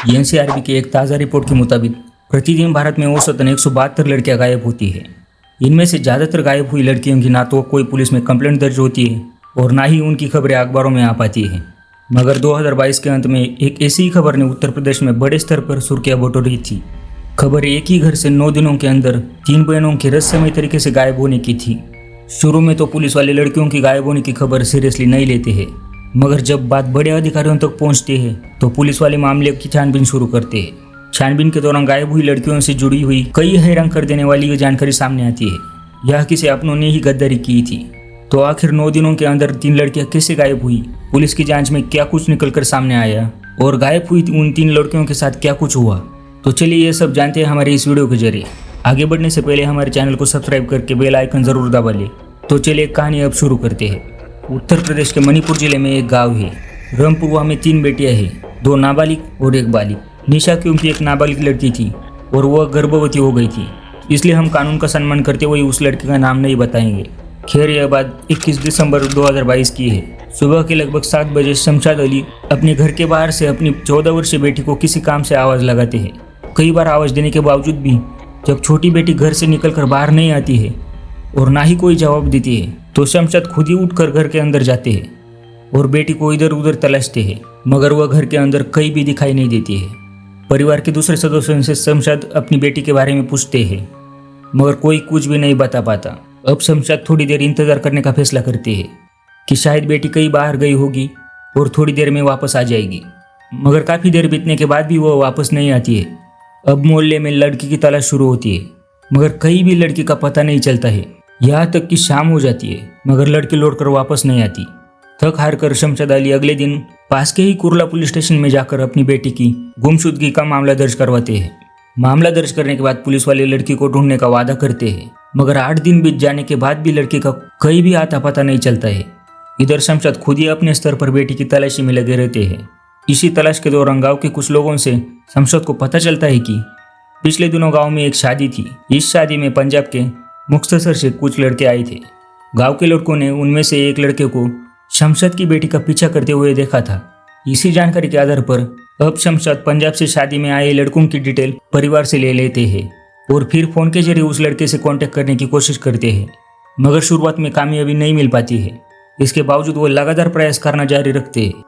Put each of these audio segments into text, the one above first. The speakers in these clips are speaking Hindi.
एनसीआरबी की एक ताज़ा रिपोर्ट के मुताबिक प्रतिदिन भारत में औसतन 172 लड़कियां गायब होती है। इनमें से ज़्यादातर गायब हुई लड़कियों की ना तो कोई पुलिस में कंप्लेंट दर्ज होती है और ना ही उनकी खबरें अखबारों में आ पाती है। मगर 2022 के अंत में एक ऐसी ही खबर ने उत्तर प्रदेश में बड़े स्तर पर सुर्खियां बटोरी थी। खबर एक ही घर से 9 दिनों के अंदर 3 बहनों की रहस्यमय तरीके से गायब होने की थी। शुरू में तो पुलिस वाले लड़कियों की गायब होने की खबर सीरियसली नहीं लेते हैं, मगर जब बात बड़े अधिकारियों तक पहुंचती है तो पुलिस वाले मामले की छानबीन शुरू करते हैं। छानबीन के दौरान गायब हुई लड़कियों से जुड़ी हुई कई हैरान कर देने वाली जानकारी सामने आती है। यह किसी अपनों ने ही गद्दारी की थी। तो आखिर 9 दिनों के अंदर 3 लड़कियां कैसे गायब हुई, पुलिस की जांच में क्या कुछ निकलकर सामने आया और गायब हुई उन 3 लड़कियों के साथ क्या कुछ हुआ, तो चलिए ये सब जानते हैं हमारे इस वीडियो के जरिए। आगे बढ़ने से पहले हमारे चैनल को सब्सक्राइब करके बेल आइकन जरूर दबा लें। तो चलिए कहानी अब शुरू करते हैं। उत्तर प्रदेश के मणिपुर जिले में एक गांव है रामपुरवा में 3 बेटियां हैं, 2 नाबालिग और 1 बालिग। निशा क्योंकि एक नाबालिग लड़की थी और वह गर्भवती हो गई थी, इसलिए हम कानून का सम्मान करते हुए उस लड़की का नाम नहीं बताएंगे। खैर यह बात 21 दिसंबर 2022 की है। सुबह के लगभग 7 बजे शमशाद अली अपने घर के बाहर से अपनी 14 वर्षीय बेटी को किसी काम से आवाज़ लगाते हैं। कई बार आवाज़ देने के बावजूद भी जब छोटी बेटी घर से निकलकर बाहर नहीं आती है और ना ही कोई जवाब देती है तो शमशाद खुद ही उठकर घर के अंदर जाते हैं और बेटी को इधर उधर तलाशते हैं, मगर वह घर के अंदर कहीं भी दिखाई नहीं देती है। परिवार के दूसरे सदस्यों से शमशाद अपनी बेटी के बारे में पूछते हैं, मगर कोई कुछ भी नहीं बता पाता। अब शमशाद थोड़ी देर इंतजार करने का फैसला करते हैं कि शायद बेटी कहीं बाहर गई होगी और थोड़ी देर में वापस आ जाएगी, मगर काफ़ी देर बीतने के बाद भी वह वापस नहीं आती है। अब मोहल्ले में लड़की की तलाश शुरू होती है, मगर कहीं भी लड़की का पता नहीं चलता है। यहाँ तक कि शाम हो जाती है, मगर लड़की लौटकर वापस नहीं आती। थक हार कर शमशाद अली अगले दिन पास के ही कुर्ला पुलिस स्टेशन में जाकर अपनी बेटी की गुमशुदगी का मामला दर्ज करवाते हैं। मामला दर्ज करने के बाद पुलिस वाले लड़की को ढूंढने का वादा करते हैं, मगर 8 दिन बीत जाने के बाद भी लड़की का कहीं भी आता पता नहीं चलता है। इधर शमशाद खुद ही अपने स्तर पर बेटी की तलाशी में लगे रहते हैं। इसी तलाश के दौरान गांव के कुछ लोगों से शमशाद को पता चलता है कि पिछले दिनों गांव में एक शादी थी। इस शादी में पंजाब के मुक्तसर से कुछ लड़के आए थे। गांव के लड़कों ने उनमें से एक लड़के को शमशाद की बेटी का पीछा करते हुए देखा था। इसी जानकारी के आधार पर अब शमशाद पंजाब से शादी में आए लड़कों की डिटेल परिवार से ले लेते हैं और फिर फोन के जरिए उस लड़के से कांटेक्ट करने की कोशिश करते हैं, मगर शुरुआत में कामयाबी नहीं मिल पाती है। इसके बावजूद वो लगातार प्रयास करना जारी रखते हैं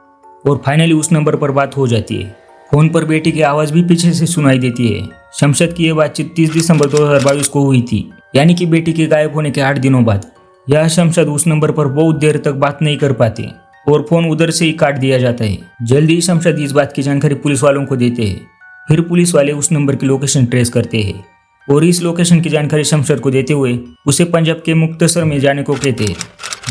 और फाइनली उस नंबर पर बात हो जाती है। फोन पर बेटी की आवाज़ भी पीछे से सुनाई देती है। शमशाद की यह बातचीत 30 दिसंबर 2022 को हुई थी, यानी कि बेटी के गायब होने के 8 दिनों बाद। यह शमशाद उस नंबर पर बहुत देर तक बात नहीं कर पाते और फोन उधर से ही काट दिया जाता है। जल्दी ही शमशाद इस बात की जानकारी पुलिस वालों को देते हैं। फिर पुलिस वाले उस नंबर की लोकेशन ट्रेस करते हैं और इस लोकेशन की जानकारी शमशाद को देते हुए उसे पंजाब के मुक्तसर में जाने को कहते हैं।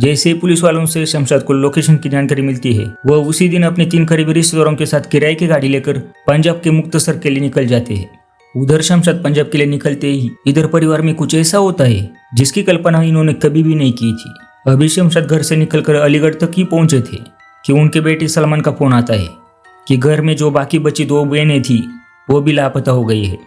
जैसे ही पुलिस वालों से शमशाद को लोकेशन की जानकारी मिलती है, वह उसी दिन अपने 3 करीबी रिश्तेदारों के साथ किराए की गाड़ी लेकर पंजाब के मुक्तसर के लिए निकल जाते हैं। उधर शमशाद पंजाब के लिए निकलते ही इधर परिवार में कुछ ऐसा होता है जिसकी कल्पना इन्होंने कभी भी नहीं की थी। अभी शमशाद घर से निकलकर अलीगढ़ तक ही पहुंचे थे कि उनके बेटे सलमान का फोन आता है कि घर में जो बाकी बची 2 बहनें थी वो भी लापता हो गई है।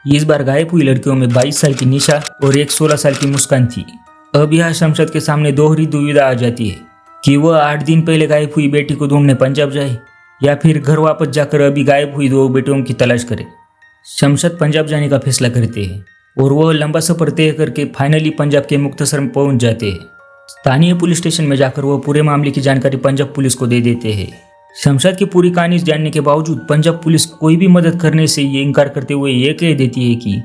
इस बार गायब हुई लड़कियों में 22 साल की निशा और एक 16 साल की मुस्कान थी। अब यह शमशाद के सामने दोहरी दुविधा आ जाती है कि वह 8 दिन पहले गायब हुई बेटी को ढूंढने पंजाब जाए या फिर घर वापस जाकर अभी गायब हुई 2 बेटियों की तलाश करे। शमशाद पंजाब जाने का फैसला करते हैं और वह लंबा सफर तय करके फाइनली पंजाब के मुक्तसर में पहुंच जाते हैं। स्थानीय पुलिस स्टेशन में जाकर वह पूरे मामले की जानकारी पंजाब पुलिस को दे देते हैं। शमशाद की पूरी कहानी जानने के बावजूद पंजाब पुलिस कोई भी मदद करने से ये इनकार करते हुए ये कह देती है कि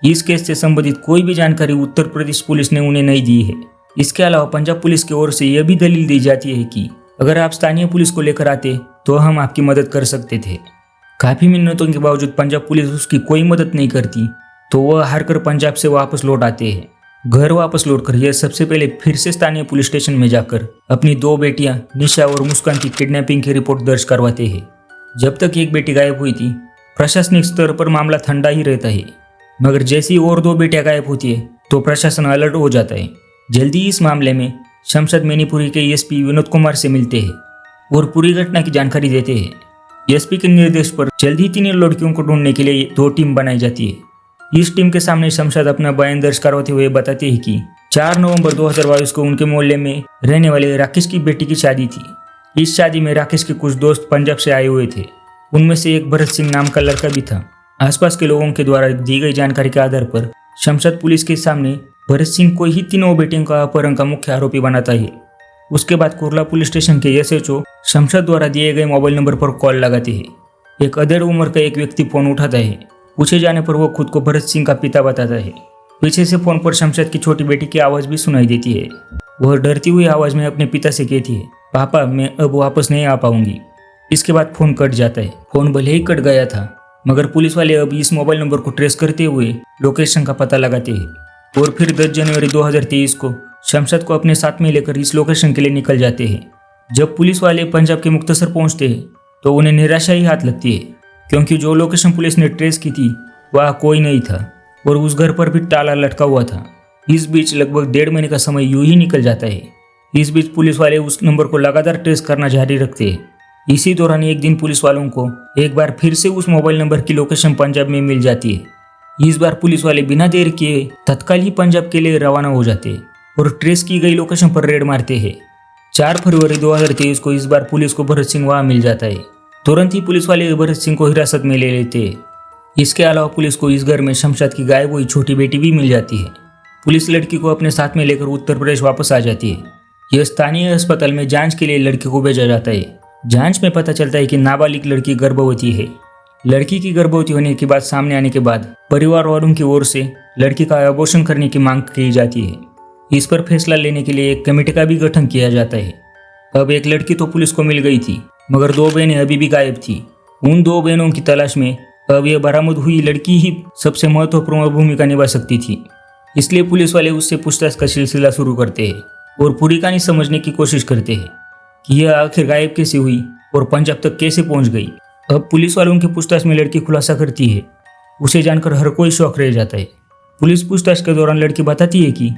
इस केस से संबंधित कोई भी जानकारी उत्तर प्रदेश पुलिस ने उन्हें नहीं दी है। इसके अलावा पंजाब पुलिस की ओर से यह भी दलील दी जाती है कि अगर आप स्थानीय पुलिस को लेकर आते तो हम आपकी मदद कर सकते थे। काफ़ी मिन्नतों के बावजूद पंजाब पुलिस उसकी कोई मदद नहीं करती, तो वह हारकर पंजाब से वापस लौट आते हैं। घर वापस लौटकर यह सबसे पहले फिर से स्थानीय पुलिस स्टेशन में जाकर अपनी 2 बेटियां निशा और मुस्कान की किडनैपिंग की रिपोर्ट दर्ज करवाते हैं। जब तक एक बेटी गायब हुई थी, प्रशासनिक स्तर पर मामला ठंडा ही रहता है, मगर जैसी और 2 बेटियां गायब होती है तो प्रशासन अलर्ट हो जाता है। जल्दी इस मामले में शमशाद मैनीपुरी के एसपी विनोद कुमार से मिलते हैं और पूरी घटना की जानकारी देते हैं। एसपी के निर्देश पर जल्दी ही 3 लड़कियों को ढूंढने के लिए 2 टीम बनाई जाती है। इस टीम के सामने शमशाद अपना बयान दर्ज करवाते हुए बताते हैं कि 4 नवंबर 2022 को उनके मोहल्ले में रहने वाले राकेश की बेटी की शादी थी। इस शादी में राकेश के कुछ दोस्त पंजाब से आए हुए थे। उनमें से एक भरत सिंह नाम का लड़का भी था। आसपास के लोगों के द्वारा दी गई जानकारी के आधार पर शमशाद पुलिस के सामने भरत सिंह को ही तीनों बेटियों का अपहरण का मुख्य आरोपी बनाता है। उसके बाद कुर्ला पुलिस स्टेशन के एसएचओ शमशाद द्वारा दिए गए मोबाइल नंबर पर कॉल लगाते हैं। एक अधेड़ उम्र का एक व्यक्ति फोन उठाता है। पूछे जाने पर वो खुद को भरत सिंह का पिता बताता है। पीछे से फोन पर शमशाद की छोटी बेटी की आवाज़ भी सुनाई देती है। वह डरती हुई आवाज़ में अपने पिता से कहती है, पापा मैं अब वापस नहीं आ पाऊंगी। इसके बाद फोन कट जाता है। फोन भले ही कट गया था मगर पुलिस वाले अब इस मोबाइल नंबर को ट्रेस करते हुए लोकेशन का पता लगाते हैं और फिर 10 जनवरी 2023 को शमशाद को अपने साथ में लेकर इस लोकेशन के लिए निकल जाते हैं। जब पुलिस वाले पंजाब के मुक्तसर पहुंचते हैं तो उन्हें निराशा ही हाथ लगती है, क्योंकि जो लोकेशन पुलिस ने ट्रेस की थी वह कोई नहीं था और उस घर पर भी ताला लटका हुआ था। इस बीच लगभग 1.5 महीने का समय यूं ही निकल जाता है। इस बीच पुलिस वाले उस नंबर को लगातार ट्रेस करना जारी रखते हैं। इसी दौरान एक दिन पुलिस वालों को एक बार फिर से उस मोबाइल नंबर की लोकेशन पंजाब में मिल जाती है। इस बार पुलिस वाले बिना देर किए तत्काल ही पंजाब के लिए रवाना हो जाते हैं और ट्रेस की गई लोकेशन पर रेड मारते हैं। 4 फरवरी 2023 को इस बार पुलिस को भरत सिंह वहां मिल जाता है। तुरंत ही पुलिस वाले भरत सिंह को हिरासत में ले लेते हैं। इसके अलावा पुलिस को इस घर में शमशाद की गायब हुई छोटी बेटी भी मिल जाती है। पुलिस लड़की को अपने साथ में लेकर उत्तर प्रदेश वापस आ जाती है। यह स्थानीय अस्पताल में जांच के लिए लड़की को भेजा जाता है। जांच में पता चलता है कि नाबालिग लड़की गर्भवती है। लड़की की गर्भवती होने की बात सामने आने के बाद परिवार वालों की ओर से लड़की का अबॉर्शन करने की मांग की जाती है। इस पर फैसला लेने के लिए एक कमेटी का भी गठन किया जाता है। अब एक लड़की तो पुलिस को मिल गई थी मगर 2 बहनें अभी भी गायब थी। उन 2 बहनों की तलाश में अब यह बरामद हुई लड़की ही सबसे महत्वपूर्ण भूमिका निभा सकती थी। इसलिए पुलिस वाले उससे पूछताछ का सिलसिला शुरू करते हैं और पूरी कहानी समझने की कोशिश करते हैं कि यह आखिर गायब कैसे हुई और पंजाब तक कैसे पहुंच गई। अब पुलिस वालों की पूछताछ में लड़की खुलासा करती है। उसे जानकर हर कोई शौक रह जाता है। पुलिस पूछताछ के दौरान लड़की बताती है कि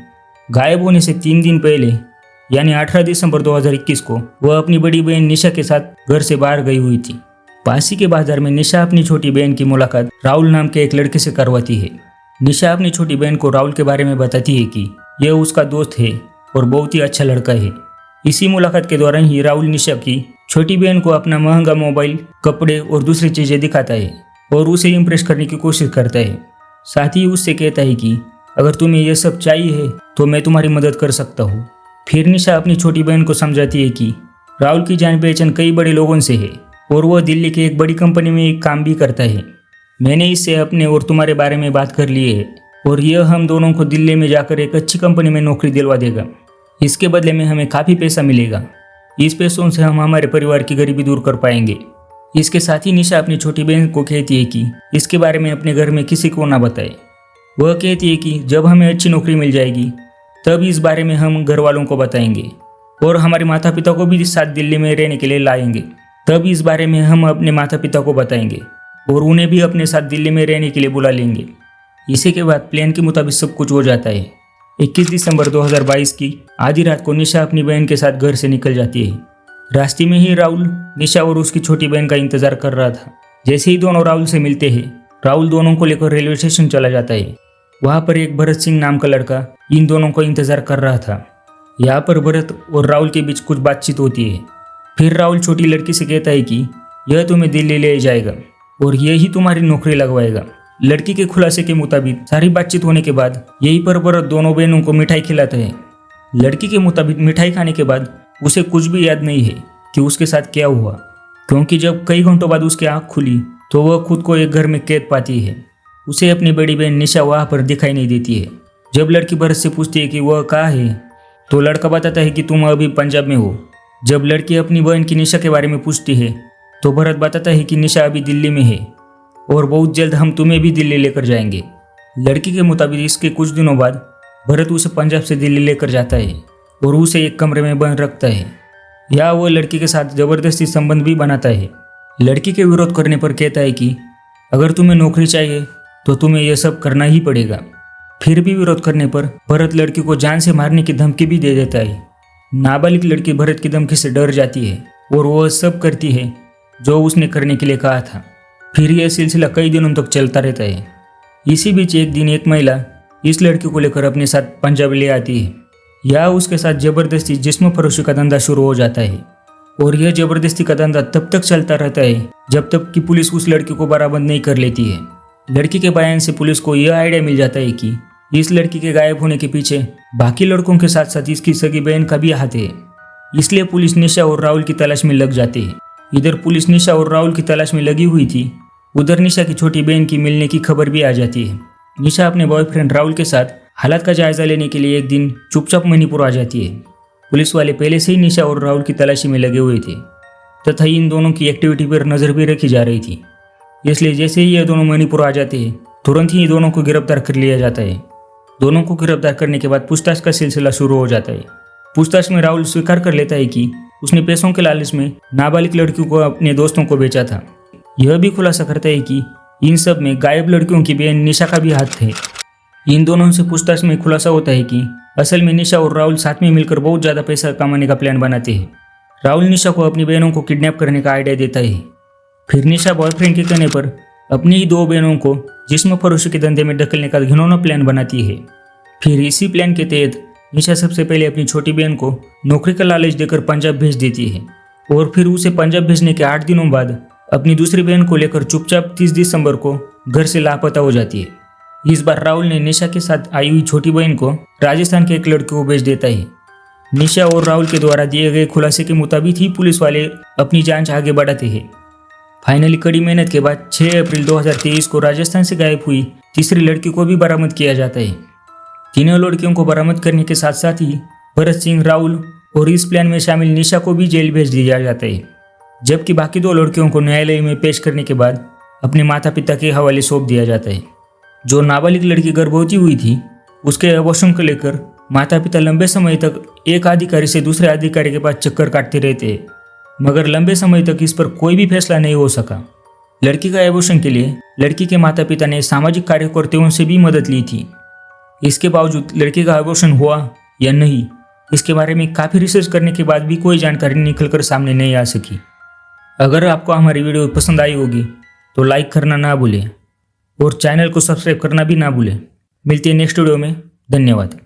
गायब होने से 3 दिन पहले यानी 18 दिसंबर 2021 को वह अपनी बड़ी बहन निशा के साथ घर से बाहर गई हुई थी। पासी के बाजार में निशा अपनी छोटी बहन की मुलाकात राहुल नाम के एक लड़के से करवाती है। निशा अपनी छोटी बहन को राहुल के बारे में बताती है कि यह उसका दोस्त है और बहुत ही अच्छा लड़का है। इसी मुलाकात के दौरान ही राहुल निशा की छोटी बहन को अपना महंगा मोबाइल, कपड़े और दूसरी चीजें दिखाता है और उसे इम्प्रेस करने की कोशिश करता है। साथ ही उससे कहता है कि अगर तुम्हें यह सब चाहिए है तो मैं तुम्हारी मदद कर सकता हूँ। फिर निशा अपनी छोटी बहन को समझाती है कि राहुल की जान पहचान कई बड़े लोगों से है और वह दिल्ली की एक बड़ी कंपनी में काम भी करता है। मैंने इससे अपने और तुम्हारे बारे में बात कर ली है और यह हम दोनों को दिल्ली में जाकर एक अच्छी कंपनी में नौकरी दिलवा देगा। इसके बदले में हमें काफ़ी पैसा मिलेगा। इस पैसों से हम हमारे परिवार की गरीबी दूर कर पाएंगे। इसके साथ ही निशा अपनी छोटी बहन को कहती है कि इसके बारे में अपने घर में किसी को ना बताए। वह कहती है कि जब हमें अच्छी नौकरी मिल जाएगी तब इस बारे में हम घर वालों को बताएंगे और हमारे माता पिता को भी साथ दिल्ली में रहने के लिए लाएंगे। तब इस बारे में हम अपने माता पिता को बताएंगे और उन्हें भी अपने साथ दिल्ली में रहने के लिए बुला लेंगे। इसी के बाद प्लान के मुताबिक सब कुछ हो जाता है। 21 दिसंबर 2022 की आधी रात को निशा अपनी बहन के साथ घर से निकल जाती है। रास्ते में ही राहुल निशा और उसकी छोटी बहन का इंतजार कर रहा था। जैसे ही दोनों राहुल से मिलते हैं, राहुल दोनों को लेकर रेलवे स्टेशन चला जाता है। वहाँ पर एक भरत सिंह नाम का लड़का इन दोनों को इंतजार कर रहा था। यहाँ पर भरत और राहुल के बीच कुछ बातचीत होती है। फिर राहुल छोटी लड़की से कहता है कि यह तुम्हें दिल्ली ले जाएगा और यही तुम्हारी नौकरी लगवाएगा। लड़की के खुलासे के मुताबिक सारी बातचीत होने के बाद यहीं पर भरत दोनों बहनों को मिठाई खिलाता है। लड़की के मुताबिक मिठाई खाने के बाद उसे कुछ भी याद नहीं है कि उसके साथ क्या हुआ, क्योंकि जब कई घंटों बाद उसकी आंख खुली तो वह खुद को एक घर में कैद पाती है। उसे अपनी बड़ी बहन निशा वहाँ पर दिखाई नहीं देती है। जब लड़की भरत से पूछती है कि वह कहाँ है तो लड़का बताता है कि तुम अभी पंजाब में हो। जब लड़की अपनी बहन की निशा के बारे में पूछती है तो भरत बताता है कि निशा अभी दिल्ली में है और बहुत जल्द हम तुम्हें भी दिल्ली लेकर जाएंगे। लड़की के मुताबिक इसके कुछ दिनों बाद भरत उसे पंजाब से दिल्ली लेकर जाता है और उसे एक कमरे में बंद रखता है। या वह लड़की के साथ जबरदस्ती संबंध भी बनाता है। लड़की के विरोध करने पर कहता है कि अगर तुम्हें नौकरी चाहिए तो तुम्हें यह सब करना ही पड़ेगा। फिर भी विरोध करने पर भरत लड़की को जान से मारने की धमकी भी दे देता है। नाबालिग लड़की भरत की धमकी से डर जाती है और वह सब करती है जो उसने करने के लिए कहा था। फिर यह सिलसिला कई दिनों तक चलता रहता है। इसी बीच एक दिन एक महिला इस लड़की को लेकर अपने साथ पंजाब ले आती है। या उसके साथ जबरदस्ती जिस्म फरोशी का धंधा शुरू हो जाता है। और यह जबरदस्ती का धंधा तब तक चलता रहता है जब तक कि पुलिस उस लड़की को बरामद नहीं कर लेती है। लड़की के बयान से पुलिस को यह आइडिया मिल जाता है कि इस लड़की के गायब होने के पीछे बाकी लड़कों के साथ साथ इसकी सगी बहन का भी हाथ है। इसलिए पुलिस निशा और राहुल की तलाश में लग जाती है। इधर पुलिस निशा और राहुल की तलाश में लगी हुई थी, उधर निशा की छोटी बहन की मिलने की खबर भी आ जाती है। निशा अपने बॉयफ्रेंड राहुल के साथ हालात का जायजा लेने के लिए एक दिन चुपचाप मणिपुर आ जाती है। पुलिस वाले पहले से ही निशा और राहुल की तलाशी में लगे हुए थे तथा इन दोनों की एक्टिविटी पर नजर भी रखी जा रही थी। इसलिए जैसे ही ये दोनों मणिपुर आ जाते हैं तुरंत ही दोनों को गिरफ्तार कर लिया जाता है। दोनों को गिरफ्तार करने के बाद पूछताछ का सिलसिला शुरू हो जाता है। पूछताछ में राहुल स्वीकार कर लेता है कि उसने पैसों के लालच में नाबालिग लड़कियों को अपने दोस्तों को बेचा था। यह भी खुलासा करता है कि इन सब में गायब लड़कियों की बहन निशा का भी हाथ है। इन दोनों से पूछताछ में खुलासा होता है कि असल में निशा और राहुल साथ में मिलकर बहुत ज़्यादा पैसा कमाने का प्लान बनाते हैं। राहुल निशा को अपनी बहनों को किडनैप करने का आइडिया देता है। फिर निशा बॉयफ्रेंड के कहने पर अपनी ही 2 बहनों को जिस्म फरोशी के धंधे में ढकेलने का घिनौना प्लान बनाती है। फिर इसी प्लान के तहत निशा सबसे पहले अपनी छोटी बहन को नौकरी का लालच देकर पंजाब भेज देती है और फिर उसे पंजाब भेजने के 8 दिनों बाद अपनी दूसरी बहन को लेकर चुपचाप 30 दिसंबर को घर से लापता हो जाती है। इस बार राहुल ने निशा के साथ आई हुई छोटी बहन को राजस्थान के एक लड़के को भेज देता है। निशा और राहुल के द्वारा दिए गए खुलासे के मुताबिक ही पुलिस वाले अपनी जांच आगे बढ़ाते हैं। फाइनली कड़ी मेहनत के बाद 6 अप्रैल 2023 को राजस्थान से गायब हुई तीसरी लड़की को भी बरामद किया जाता है। तीनों लड़कियों को बरामद करने के साथ साथ ही भरत सिंह, राहुल और इस प्लान में शामिल निशा को भी जेल भेज दिया जाता है, जबकि बाकी 2 लड़कियों को न्यायालय में पेश करने के बाद अपने माता पिता के हवाले सौंप दिया जाता है। जो नाबालिग लड़की गर्भवती हुई थी उसके अबॉर्शन को लेकर माता पिता लंबे समय तक एक अधिकारी से दूसरे अधिकारी के पास चक्कर काटते रहते हैं, मगर लंबे समय तक इस पर कोई भी फैसला नहीं हो सका। लड़की का अबॉर्शन के लिए लड़की के माता पिता ने सामाजिक कार्यकर्ताओं से भी मदद ली थी। इसके बावजूद लड़की का अबॉर्शन हुआ या नहीं, इसके बारे में काफ़ी रिसर्च करने के बाद भी कोई जानकारी निकलकर सामने नहीं आ सकी। अगर आपको हमारी वीडियो पसंद आई होगी तो लाइक करना ना भूलें और चैनल को सब्सक्राइब करना भी ना भूलें। मिलते हैं नेक्स्ट वीडियो में। धन्यवाद।